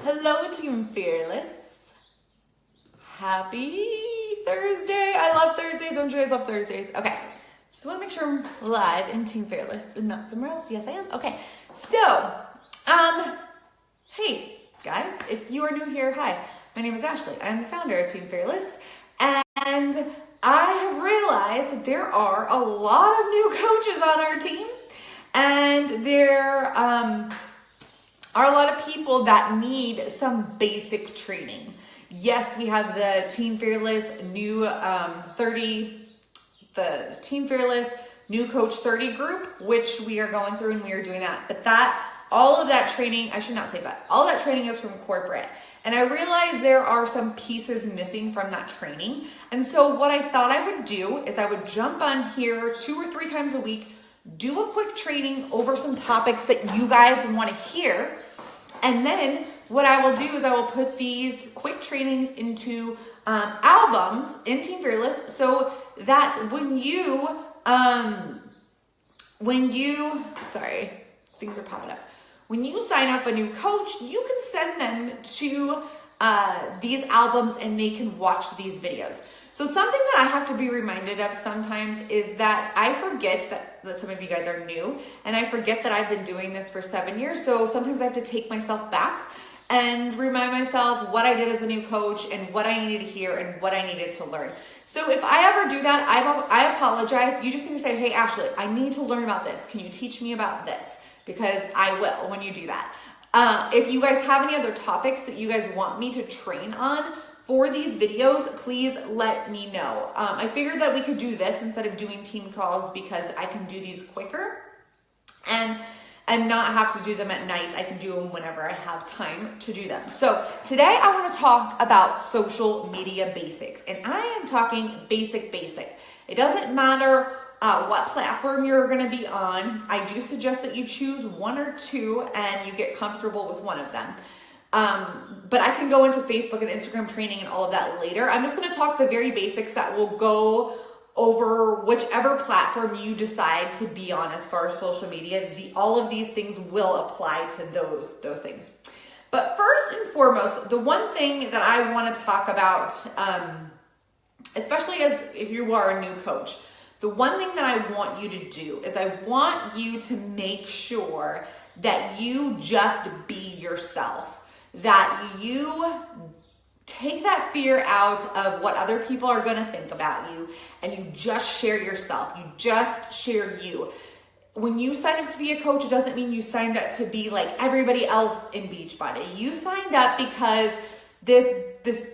Hello, Team Fearless. Happy Thursday. I love Thursdays. Don't you guys love Thursdays? Okay. Just want to make sure I'm live in Team Fearless and not somewhere else. Yes, I am. Okay. So, hey, guys, if you are new here, hi. My name is Ashley. I'm the founder of Team Fearless. And I have realized that there are a lot of new coaches on our team. And there are a lot of people that need some basic training. Yes, we have the Team Fearless new the Team Fearless new Coach 30 group, which we are going through, and we are doing that. But all of that training, I should not say but, all that training is from corporate. And I realized there are some pieces missing from that training. And so what I thought I would do is I would jump on here 2 or 3 times a week, do a quick training over some topics that you guys want to hear. And then what I will do is I will put these quick trainings into albums in Team Fearless, so that when you sorry, things are popping up. When you sign up a new coach, you can send them to these albums and they can watch these videos. So something that I have to be reminded of sometimes is that I forget that some of you guys are new, and I forget that I've been doing this for 7 years. So sometimes I have to take myself back and remind myself what I did as a new coach and what I needed to hear and what I needed to learn. So if I ever do that, I apologize. You just need to say, hey, Ashley, I need to learn about this. Can you teach me about this? Because I will when you do that. If you guys have any other topics that you guys want me to train on for these videos, please let me know. I figured that we could do this instead of doing team calls because I can do these quicker and not have to do them at night. I can do them whenever I have time to do them. So today I want to talk about social media basics, and I am talking basic. It doesn't matter what platform you're going to be on. I do suggest that you choose 1 or 2 and you get comfortable with one of them. But I can go into Facebook and Instagram training and all of that later. I'm just going to talk the very basics that will go over whichever platform you decide to be on as far as social media. All of these things will apply to those things. But first and foremost, the one thing that I want to talk about, especially if you are a new coach, the one thing that I want you to do is I want you to make sure that you just be yourself, that you take that fear out of what other people are going to think about you, and you just share yourself. You just share you. When you sign up to be a coach, it doesn't mean you signed up to be like everybody else in Beachbody. You signed up because this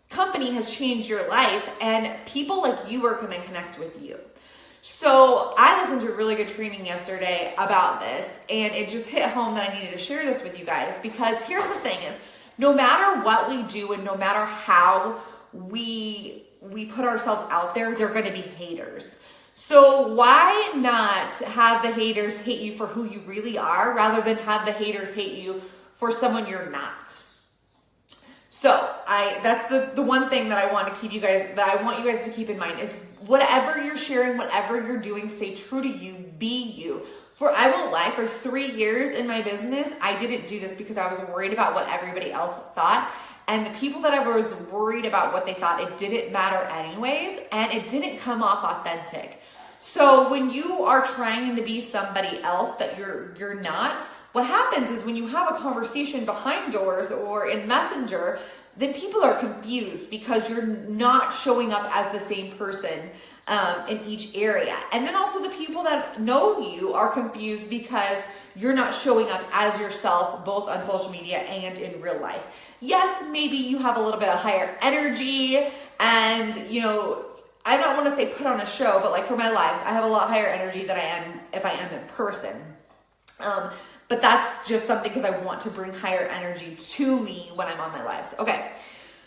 company has changed your life, and people like you are going to connect with you. So I listened to a really good training yesterday about this, and it just hit home that I needed to share this with you guys, because here's the thing is, no matter what we do and no matter how we put ourselves out there, they're going to be haters. So why not have the haters hate you for who you really are rather than have the haters hate you for someone you're not? So that's the one thing that I want you guys to keep in mind is whatever you're sharing, whatever you're doing, stay true to you, be you. I won't lie, for 3 years in my business, I didn't do this because I was worried about what everybody else thought. And the people that I was worried about what they thought, it didn't matter anyways, and it didn't come off authentic. So when you are trying to be somebody else that you're not, what happens is when you have a conversation behind doors or in Messenger, then people are confused because you're not showing up as the same person in each area. And then also the people that know you are confused because you're not showing up as yourself both on social media and in real life. Yes, maybe you have a little bit of higher energy, and I don't want to say put on a show, but like for my lives, I have a lot higher energy than I am if I am in person. But that's just something because I want to bring higher energy to me when I'm on my lives. Okay.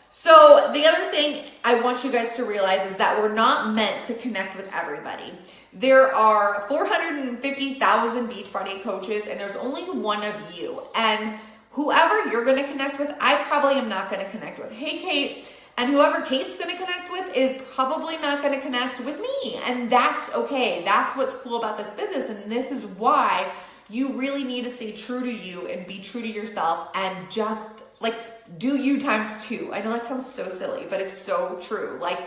So the other thing I want you guys to realize is that we're not meant to connect with everybody. There are 450,000 Beachbody coaches, and there's only one of you. And whoever you're going to connect with, I probably am not going to connect with. Hey, Kate. And whoever Kate's going to connect with is probably not going to connect with me. And that's okay. That's what's cool about this business. And this is why you really need to stay true to you and be true to yourself and just like, do you times 2. I know that sounds so silly, but it's so true. Like,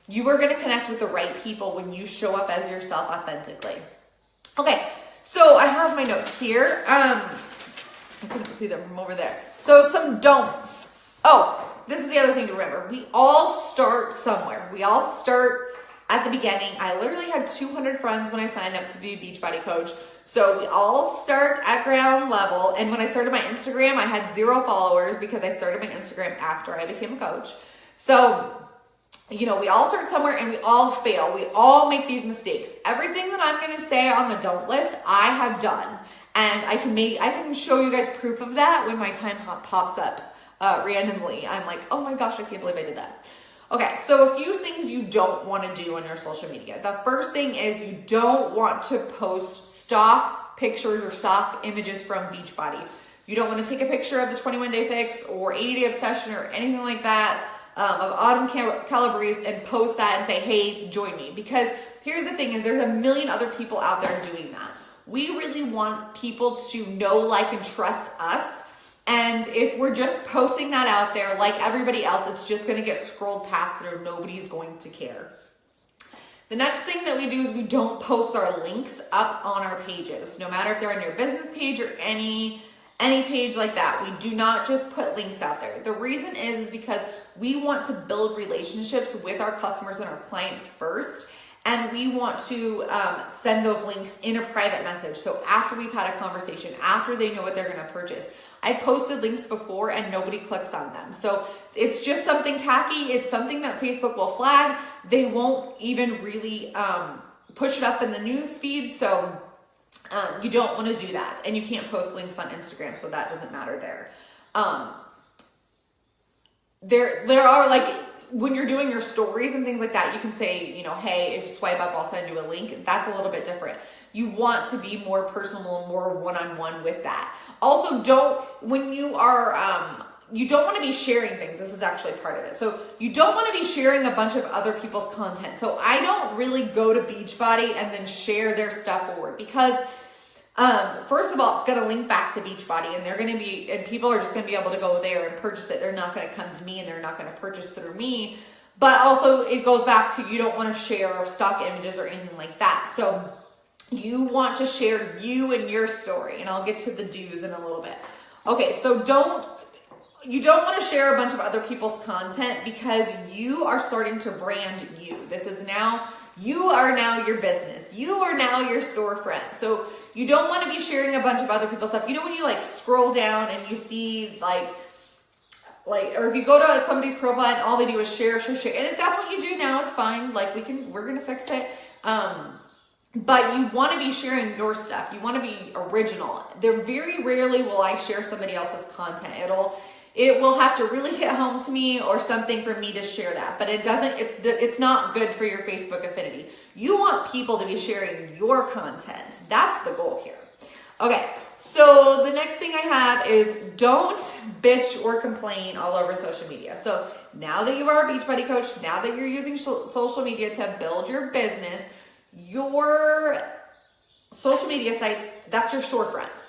you are going to connect with the right people when you show up as yourself authentically. Okay, so I have my notes here. I couldn't see them from over there. So some don'ts. Oh, this is the other thing to remember. We all start somewhere. We all start at the beginning. I literally had 200 friends when I signed up to be a Beachbody coach. So we all start at ground level. And when I started my Instagram, I had 0 followers because I started my Instagram after I became a coach. So, you know, we all start somewhere and we all fail. We all make these mistakes. Everything that I'm going to say on the don't list, I have done. And I can show you guys proof of that when my time pops up randomly. I'm like, oh my gosh, I can't believe I did that. Okay, so a few things you don't want to do on your social media. The first thing is you don't want to post stock pictures or stock images from Beachbody. You don't want to take a picture of the 21-day fix or 80-day obsession or anything like that of Autumn Calabrese and post that and say, hey, join me. Because here's the thing is there's a million other people out there doing that. We really want people to know, like, and trust us. And if we're just posting that out there like everybody else, it's just going to get scrolled past it or nobody's going to care. The next thing that we do is we don't post our links up on our pages, no matter if they're on your business page or any page like that. We do not just put links out there. The reason is because we want to build relationships with our customers and our clients first. And we want to send those links in a private message. So after we've had a conversation, after they know what they're going to purchase. I posted links before and nobody clicks on them. So it's just something tacky. It's something that Facebook will flag. They won't even really push it up in the news feed. So you don't want to do that. And you can't post links on Instagram. So that doesn't matter there. There are, like, when you're doing your stories and things like that, you can say, you know, hey, if you swipe up, I'll send you a link. That's a little bit different. You want to be more personal and more one-on-one with that. Also, you don't want to be sharing things. This is actually part of it. So you don't want to be sharing a bunch of other people's content. So I don't really go to Beachbody and then share their stuff forward because first of all, it's going to link back to Beachbody and people are just going to be able to go there and purchase it. They're not going to come to me and they're not going to purchase through me. But also it goes back to, you don't want to share stock images or anything like that. So you want to share you and your story, and I'll get to the do's in a little bit. Okay, so you don't want to share a bunch of other people's content because you are starting to brand you. You are now your business. You are now your storefront. So you don't want to be sharing a bunch of other people's stuff. You know when you like scroll down and you see like, or if you go to somebody's profile and all they do is share. And if that's what you do now, it's fine. Like we're going to fix it. But you want to be sharing your stuff. You want to be original. Very rarely will I share somebody else's content. It will have to really hit home to me or something for me to share that. But it's not good for your Facebook affinity. You want people to be sharing your content. That's the goal here. Okay, so the next thing I have is don't bitch or complain all over social media. So now that you are a Beachbody coach, now that you're using social media to build your business, your social media sites, that's your storefront.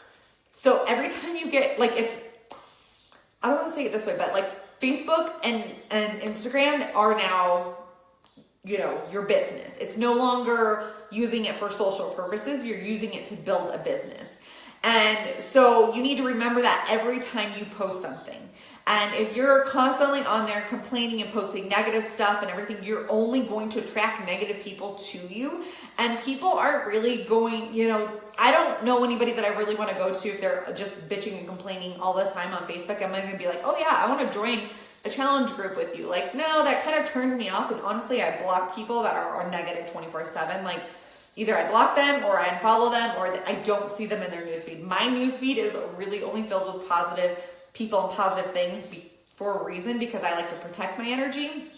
So every time you get, I don't want to say it this way, but like Facebook and Instagram are now, your business. It's no longer using it for social purposes. You're using it to build a business. And so you need to remember that every time you post something. And if you're constantly on there complaining and posting negative stuff and everything, you're only going to attract negative people to you. And people aren't really going, I don't know anybody that I really want to go to if they're just bitching and complaining all the time on Facebook. I'm going to be like, oh yeah, I want to join a challenge group with you. Like, no, that kind of turns me off. And honestly, I block people that are negative 24/7. Like, either I block them or I unfollow them or I don't see them in their newsfeed. My newsfeed is really only filled with positive people and positive things for a reason, because I like to protect my energy.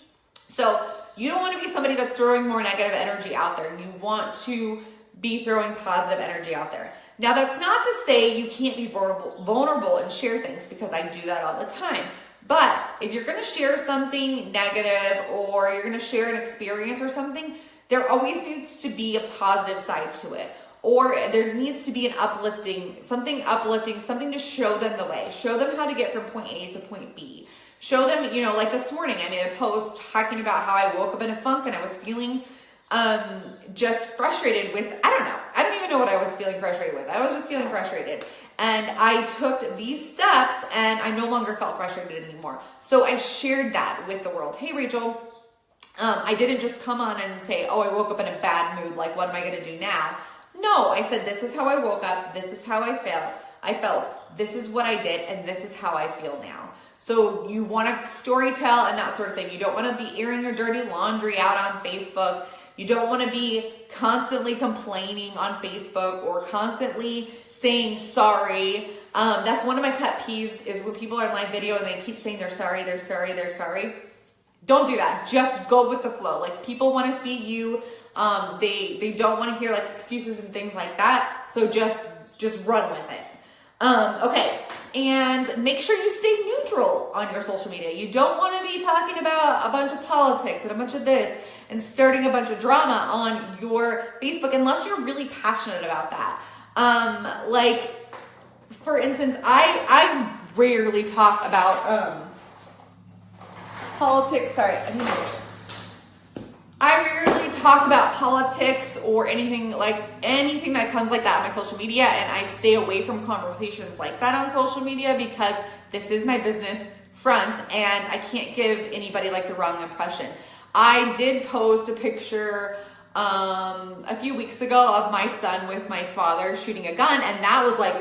So you don't want to be somebody that's throwing more negative energy out there. You want to be throwing positive energy out there. Now, that's not to say you can't be vulnerable and share things, because I do that all the time. But if you're going to share something negative or you're going to share an experience or something, there always needs to be a positive side to it. or there needs to be an uplifting, something to show them the way, show them how to get from point A to point B. Show them, you know, like this morning, I made a post talking about how I woke up in a funk and I was feeling just frustrated with, I don't even know what I was feeling frustrated with. I was just feeling frustrated. And I took these steps and I no longer felt frustrated anymore. So I shared that with the world. Hey, Rachel, I didn't just come on and say, oh, I woke up in a bad mood. Like, what am I going to do now? No, I said, this is how I woke up. This is how I felt. This is what I did. And this is how I feel now. So you want to story tell and that sort of thing. You don't want to be airing your dirty laundry out on Facebook. You don't want to be constantly complaining on Facebook or constantly saying sorry. That's one of my pet peeves is when people are in my video and they keep saying they're sorry. Don't do that. Just go with the flow. Like, people want to see you. They don't want to hear like excuses and things like that. So just run with it. Okay. And make sure you stay neutral on your social media. You don't want to be talking about a bunch of politics and a bunch of this and starting a bunch of drama on your Facebook unless you're really passionate about that. Like, for instance, I rarely talk about politics. I rarely talk about politics or anything that comes like that on my social media, and I stay away from conversations like that on social media because this is my business front and I can't give anybody like the wrong impression. I did post a picture a few weeks ago of my son with my father shooting a gun, and that was like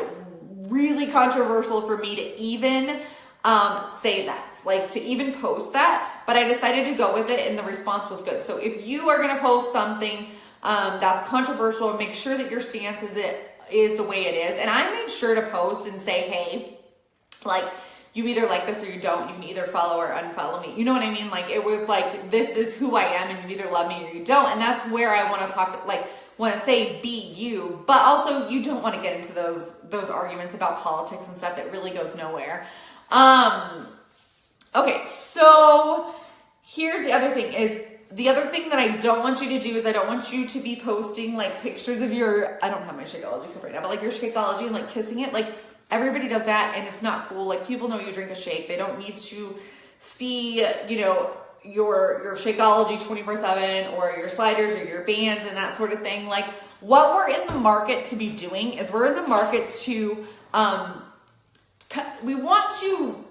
really controversial for me to even say that, like to even post that, but I decided to go with it and the response was good. So if you are going to post something that's controversial, make sure that your stance is the way it is. And I made sure to post and say, hey, like, you either like this or you don't. You can either follow or unfollow me. You know what I mean? Like, it was like, this is who I am and you either love me or you don't. And that's where I want to talk, like, want to say be you, but also you don't want to get into those arguments about politics and stuff that really goes nowhere. Okay, so here's the other thing that I don't want you to do is I don't want you to be posting like pictures of your, I don't have my Shakeology cup right now, but like your Shakeology and like kissing it. Like, everybody does that and it's not cool. Like, people know you drink a shake. They don't need to see, you know, your Shakeology 24/7 or your sliders or your bands and that sort of thing. Like, what we're in the market to be doing is we're in the market to, we want to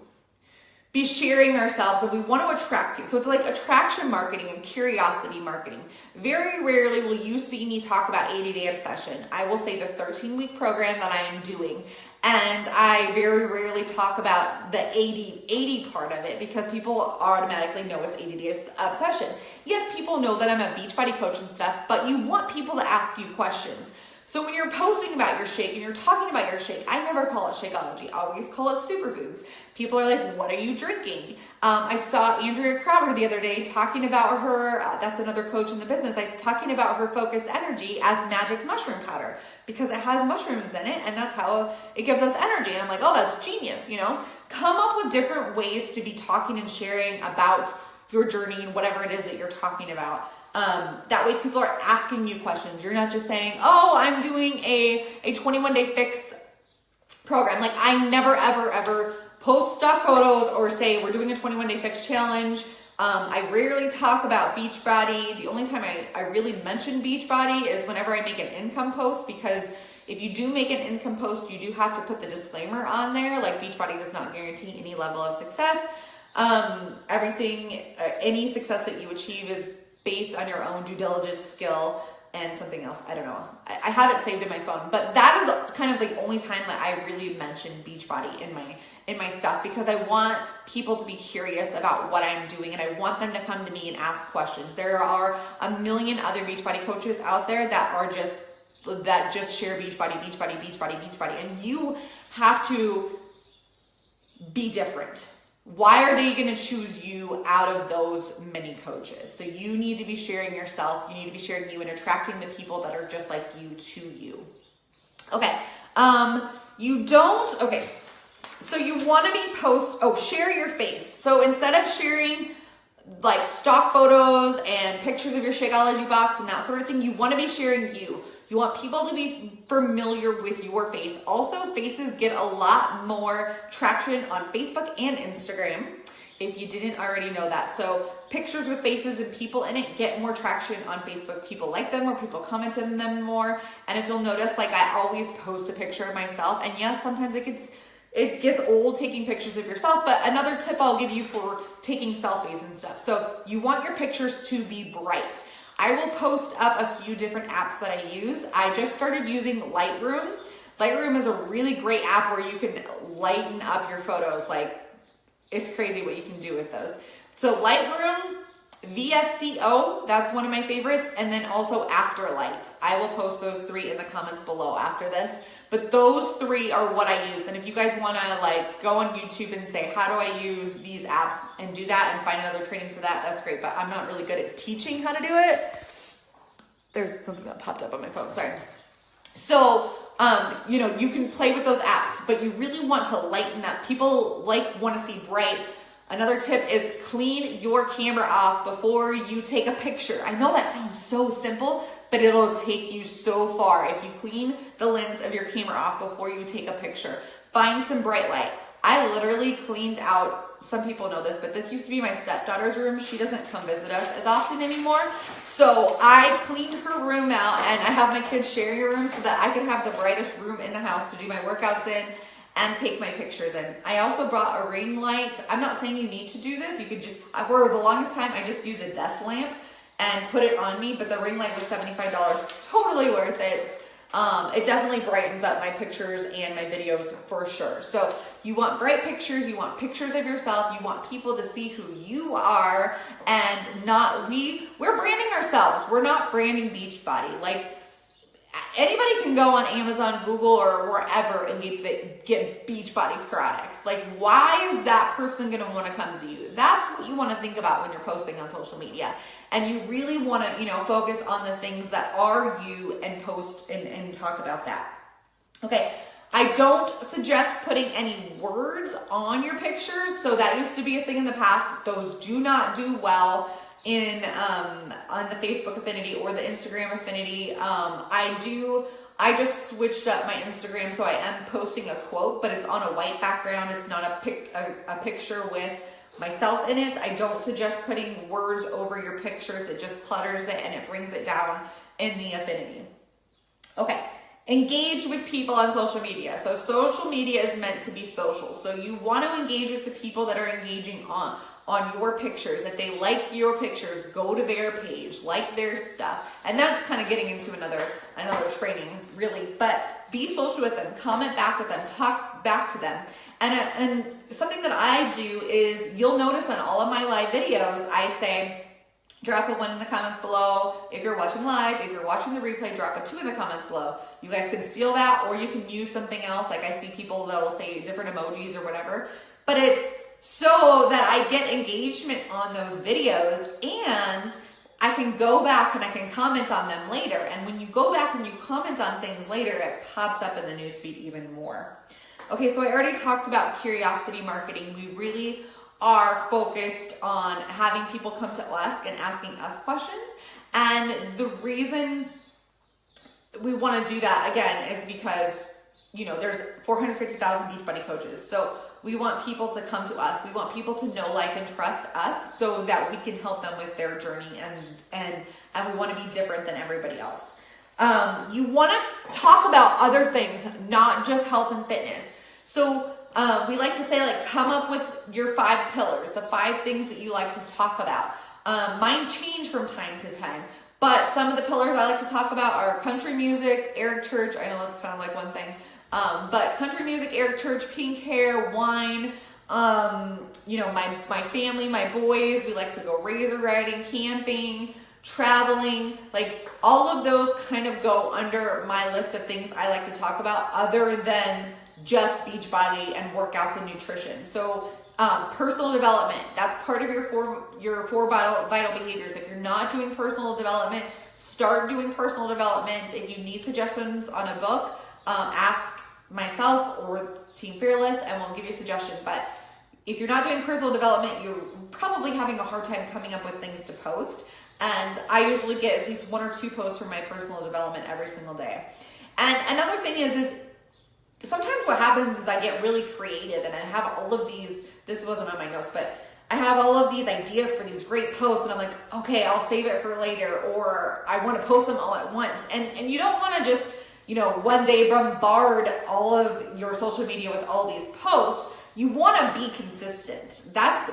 be sharing ourselves and we want to attract you. So it's like attraction marketing and curiosity marketing. Very rarely will you see me talk about 80-day obsession. I will say the 13-week program that I am doing. And I very rarely talk about the 80 part of it because people automatically know it's 80 days obsession. Yes, people know that I'm a Beachbody coach and stuff, but you want people to ask you questions. So when you're posting about your shake and you're talking about your shake, I never call it Shakeology. I always call it superfoods. People are like, what are you drinking? I saw Andrea Crowder the other day talking about her, that's another coach in the business, like talking about her focused energy as magic mushroom powder because it has mushrooms in it and that's how it gives us energy. And I'm like, oh, that's genius, you know? Come up with different ways to be talking and sharing about your journey and whatever it is that you're talking about. That way people are asking you questions. You're not just saying, oh, I'm doing a 21-day fix program. Like, I never, ever post stock photos or say we're doing a 21-day fix challenge. I rarely talk about Beachbody. The only time I really mention Beachbody is whenever I make an income post, because if you do make an income post, you do have to put the disclaimer on there. Like, Beachbody does not guarantee any level of success. Any success that you achieve is based on your own due diligence, skill, and something else. I don't know. I have it saved in my phone, but that is kind of the only time that I really mention Beachbody in my stuff, because I want people to be curious about what I'm doing and I want them to come to me and ask questions. There are a million other Beachbody coaches out there that just share Beachbody, and you have to be different. Why are they going to choose you out of those many coaches? So you need to be sharing yourself. You need to be sharing you and attracting the people that are just like you to you. Okay. So you want to be share your face. So instead of sharing like stock photos and pictures of your Shakeology box and that sort of thing, you want to be sharing you. You want people to be familiar with your face. Also, faces get a lot more traction on Facebook and Instagram, if you didn't already know that. So pictures with faces and people in it get more traction on Facebook. People like them more, people comment on them more. And if you'll notice, like I always post a picture of myself. And yes, sometimes it gets old taking pictures of yourself, but another tip I'll give you for taking selfies and stuff. So you want your pictures to be bright. I will post up a few different apps that I use. I just started using Lightroom. Lightroom is a really great app where you can lighten up your photos. Like, it's crazy what you can do with those. So Lightroom, VSCO, that's one of my favorites, and then also Afterlight. I will post those 3 in the comments below after this. But those 3 are what I use. And if you guys want to like go on YouTube and say, how do I use these apps and do that and find another training for that, that's great. But I'm not really good at teaching how to do it. There's something that popped up on my phone, sorry. So, you know, you can play with those apps, but you really want to lighten up. People want to see bright. Another tip is clean your camera off before you take a picture. I know that sounds so simple, but it'll take you so far if you clean the lens of your camera off before you take a picture. Find some bright light. I literally cleaned out, some people know this, but this used to be my stepdaughter's room. She doesn't come visit us as often anymore. So I cleaned her room out, and I have my kids share your room so that I can have the brightest room in the house to do my workouts in and take my pictures in. I also brought a ring light. I'm not saying you need to do this. You could just, for the longest time, I just used a desk lamp and put it on me, but the ring light was $75. Totally worth it. It definitely brightens up my pictures and my videos for sure. So you want bright pictures, you want pictures of yourself, you want people to see who you are, and we're branding ourselves. We're not branding Beachbody. Like, anybody can go on Amazon, Google, or wherever and get Beachbody products. Like, why is that person gonna wanna come to you? That's what you wanna think about when you're posting on social media. And you really wanna, focus on the things that are you and post and talk about that. Okay, I don't suggest putting any words on your pictures. So that used to be a thing in the past. Those do not do well in on the Facebook affinity or the Instagram affinity. I just switched up my Instagram, so I am posting a quote, but it's on a white background. It's not a picture with myself in it. I don't suggest putting words over your pictures. It just clutters it and it brings it down in the affinity. Okay, engage with people on social media. So social media is meant to be social. So you want to engage with the people that are engaging on your pictures. If they like your pictures, go to their page, like their stuff. And that's kind of getting into another training, really. But be social with them, comment back with them, talk back to them. And something that I do is, you'll notice on all of my live videos, I say, drop a 1 in the comments below. If you're watching live, if you're watching the replay, drop a 2 in the comments below. You guys can steal that, or you can use something else. Like, I see people that will say different emojis or whatever. But it's so that I get engagement on those videos, and I can go back and I can comment on them later. And when you go back and you comment on things later, it pops up in the newsfeed even more. Okay, so I already talked about curiosity marketing. We really are focused on having people come to us and asking us questions. And the reason we want to do that, again, is because, there's 450,000 Beachbody coaches. So we want people to come to us. We want people to know, like, and trust us so that we can help them with their journey, and we want to be different than everybody else. You want to talk about other things, not just health and fitness. So we like to say, like, come up with your 5 pillars, the 5 things that you like to talk about. Mine change from time to time, but some of the pillars I like to talk about are country music, Eric Church. I know that's kind of like one thing. But country music, Eric Church, pink hair, wine, my family, my boys, we like to go razor riding, camping, traveling, like all of those kind of go under my list of things I like to talk about, other than just Beachbody and workouts and nutrition. So personal development, that's part of your four vital behaviors. If you're not doing personal development, start doing personal development. If you need suggestions on a book, ask myself or Team Fearless and we'll give you a suggestion. But if you're not doing personal development, you're probably having a hard time coming up with things to post. And I usually get at least 1 or 2 posts from my personal development every single day. And another thing is sometimes what happens is I get really creative and I have all of these, this wasn't on my notes, but I have all of these ideas for these great posts and I'm like, okay, I'll save it for later, or I want to post them all at once. And you don't want to just, one day bombard all of your social media with all these posts. You want to be consistent. That's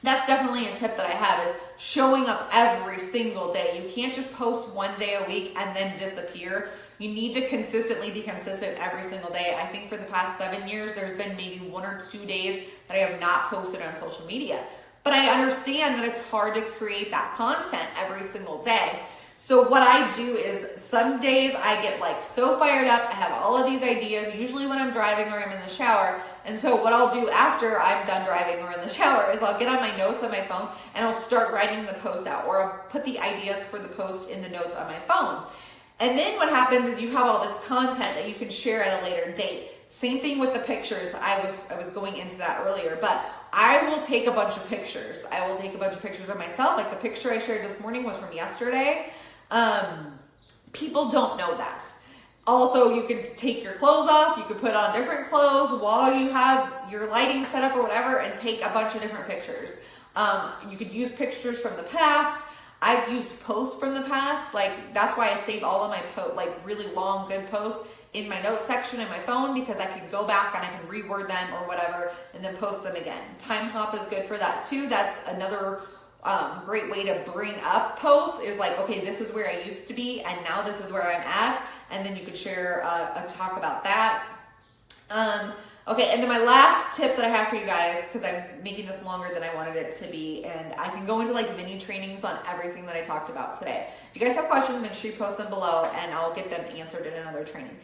definitely a tip that I have, is showing up every single day. You can't just post one day a week and then disappear. You need to consistently be consistent every single day. I think for the past 7 years, there's been maybe 1 or 2 days that I have not posted on social media. But I understand that it's hard to create that content every single day. So what I do is some days I get so fired up. I have all of these ideas, usually when I'm driving or I'm in the shower. And so what I'll do after I'm done driving or in the shower is I'll get on my notes on my phone and I'll start writing the post out, or I'll put the ideas for the post in the notes on my phone. And then what happens is you have all this content that you can share at a later date. Same thing with the pictures. I was going into that earlier, but I will take a bunch of pictures. I will take a bunch of pictures of myself. Like the picture I shared this morning was from yesterday. People don't know that. Also, you can take your clothes off. You can put on different clothes while you have your lighting set up or whatever and take a bunch of different pictures. You could use pictures from the past. I've used posts from the past. That's why I save all of my really long, good posts in my notes section in my phone, because I can go back and I can reword them or whatever and then post them again. Time hop is good for that too. That's another great way to bring up posts, is okay, this is where I used to be and now this is where I'm at. And then you could share a talk about that. Okay, and then my last tip that I have for you guys, because I'm making this longer than I wanted it to be, and I can go into mini trainings on everything that I talked about today. If you guys have questions, make sure you post them below and I'll get them answered in another training.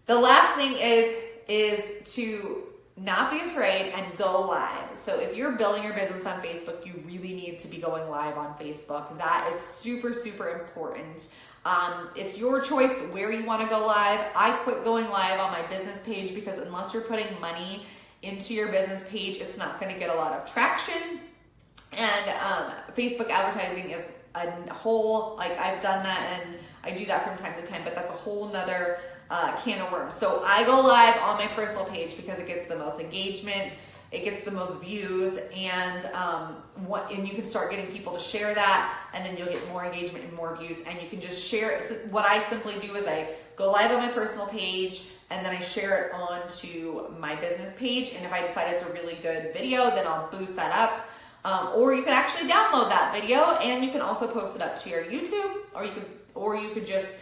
The last thing is to not be afraid and go live. So if you're building your business on Facebook, you really need to be going live on Facebook. That is super, super important. It's your choice where you want to go live. I quit going live on my business page because unless you're putting money into your business page, it's not going to get a lot of traction. And Facebook advertising is a whole, I've done that and I do that from time to time, but that's a whole nother can of worms. So I go live on my personal page because it gets the most engagement, it gets the most views, and you can start getting people to share that, and then you'll get more engagement and more views, and you can just share it. So what I simply do is I go live on my personal page, and then I share it onto my business page, and if I decide it's a really good video, then I'll boost that up. Or you can actually download that video, and you can also post it up to your YouTube, or you could just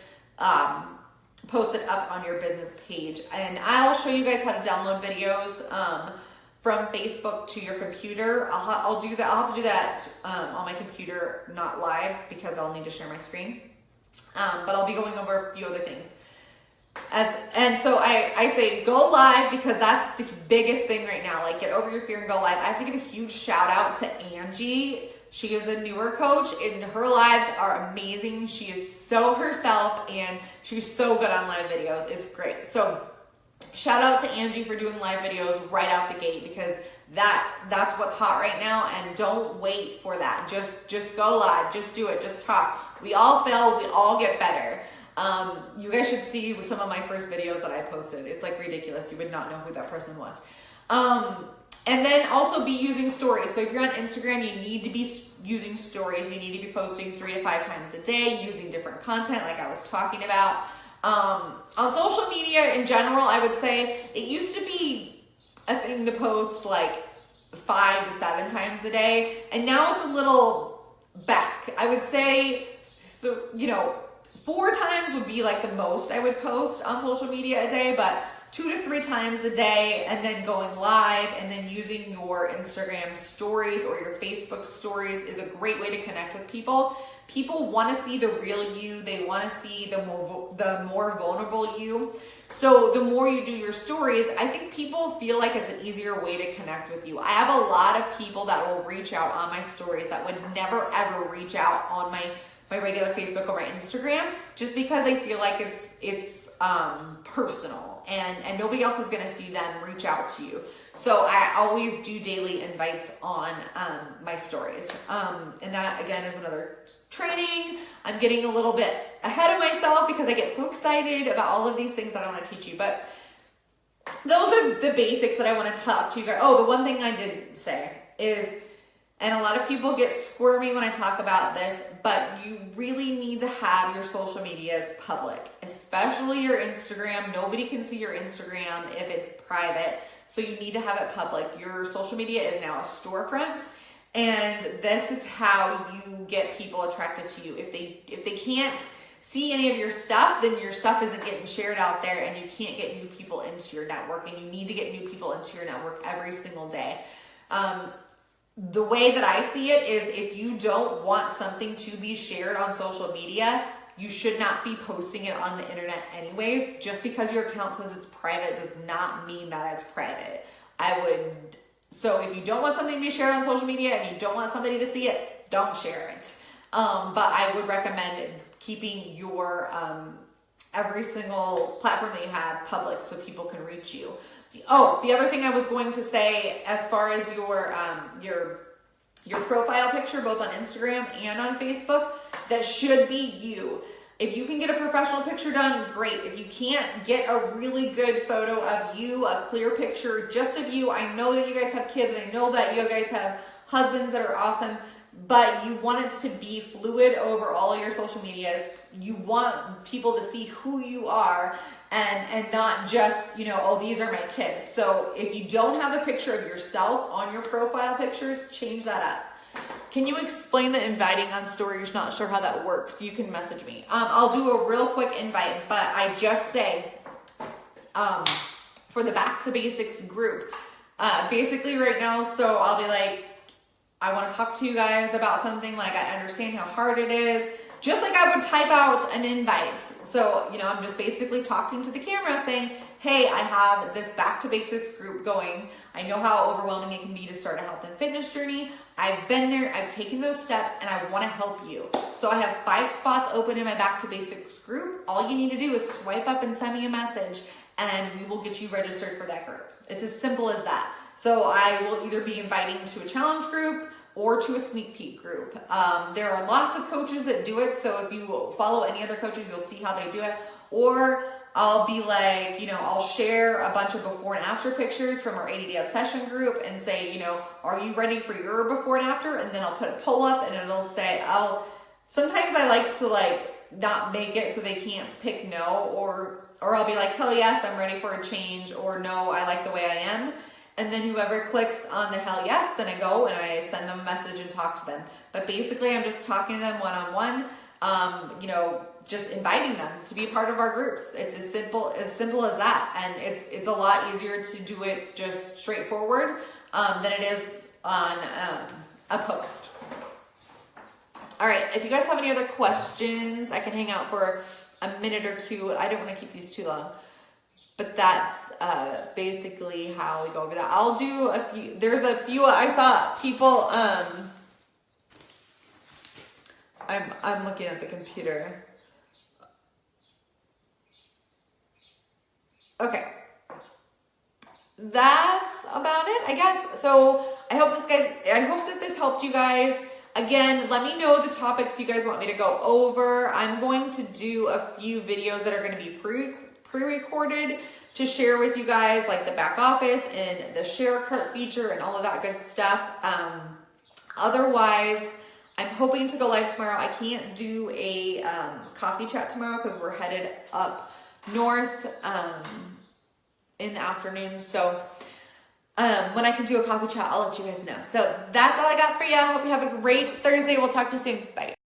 post it up on your business page. And I'll show you guys how to download videos from Facebook to your computer. I'll do that. I'll have to do that on my computer, not live, because I'll need to share my screen. But I'll be going over a few other things. And so I say go live because that's the biggest thing right now. Get over your fear and go live. I have to give a huge shout out to Angie. She is a newer coach, and her lives are amazing. She is so herself, and she's so good on live videos. It's great. So shout out to Angie for doing live videos right out the gate, because that's what's hot right now, and don't wait for that. Just go live. Just do it. Just talk. We all fail. We all get better. You guys should see some of my first videos that I posted. It's ridiculous. You would not know who that person was. And then also be using stories. So if you're on Instagram, you need to be using stories. You need to be posting 3 to 5 times a day, using different content like I was talking about. On social media in general, I would say it used to be a thing to post 5 to 7 times a day. And now it's a little back. I would say, 4 times would be the most I would post on social media a day, but 2 to 3 times a day, and then going live, and then using your Instagram stories or your Facebook stories is a great way to connect with people. People want to see the real you. They want to see the more vulnerable you. So the more you do your stories, I think people feel like it's an easier way to connect with you. I have a lot of people that will reach out on my stories that would never ever reach out on my regular Facebook or my Instagram, just because I feel like it's personal. and nobody else is going to see them reach out to you. So I always do daily invites on my stories. And that, again, is another training. I'm getting a little bit ahead of myself because I get so excited about all of these things that I want to teach you. But those are the basics that I want to talk to you guys. Oh, the one thing I did say is, and a lot of people get squirmy when I talk about this, but you really need to have your social medias public, especially your Instagram. Nobody can see your Instagram if it's private. So you need to have it public. Your social media is now a storefront, and this is how you get people attracted to you. If they can't see any of your stuff, then your stuff isn't getting shared out there, and you can't get new people into your network, and you need to get new people into your network every single day. The way that I see it is, if you don't want something to be shared on social media, you should not be posting it on the internet anyways. Just because your account says it's private does not mean that it's private. So if you don't want something to be shared on social media and you don't want somebody to see it, don't share it. But I would recommend keeping your every single platform that you have public so people can reach you. Oh, the other thing I was going to say, as far as your profile picture, both on Instagram and on Facebook, that should be you. If you can get a professional picture done, great. If you can't, get a really good photo of you, a clear picture just of you. I know that you guys have kids, and I know that you guys have husbands that are awesome, but you want it to be fluid over all your social medias. You want people to see who you are, and not just, oh, these are my kids. So if you don't have a picture of yourself on your profile pictures, change that up. Can you explain the inviting on stories? Not sure how that works. You can message me. I'll do a real quick invite, but I just say, for the Back to Basics group, basically right now, so I'll be like, I want to talk to you guys about something, like I understand how hard it is, just like I would type out an invite. So, I'm just basically talking to the camera saying, hey, I have this Back to Basics group going. I know how overwhelming it can be to start a health and fitness journey. I've been there, I've taken those steps, and I want to help you. So I have 5 spots open in my Back to Basics group. All you need to do is swipe up and send me a message, and we will get you registered for that group. It's as simple as that. So I will either be inviting to a challenge group or to a sneak peek group. There are lots of coaches that do it, so if you follow any other coaches, you'll see how they do it. Or I'll be like, I'll share a bunch of before and after pictures from our 80-day obsession group and say, are you ready for your before and after? And then I'll put a poll up, and it'll say, sometimes I like to not make it so they can't pick no, or I'll be like, hell yes, I'm ready for a change, or no, I like the way I am. And then whoever clicks on the hell yes, then I go and I send them a message and talk to them. But basically, I'm just talking to them one-on-one, just inviting them to be a part of our groups. It's as simple as that. And it's a lot easier to do it just straightforward than it is on a post. All right, if you guys have any other questions, I can hang out for a minute or two. I don't want to keep these too long. But that's basically how we go over that. I'll do a few. There's a few. I saw people. I'm looking at the computer. Okay. That's about it, I guess. So I hope that this helped you guys. Again, let me know the topics you guys want me to go over. I'm going to do a few videos that are going to be pre-recorded to share with you guys, like the back office and the share cart feature and all of that good stuff. Otherwise, I'm hoping to go live tomorrow. I can't do a coffee chat tomorrow because we're headed up north in the afternoon. So when I can do a coffee chat, I'll let you guys know. So that's all I got for you. I hope you have a great Thursday. We'll talk to you soon. Bye.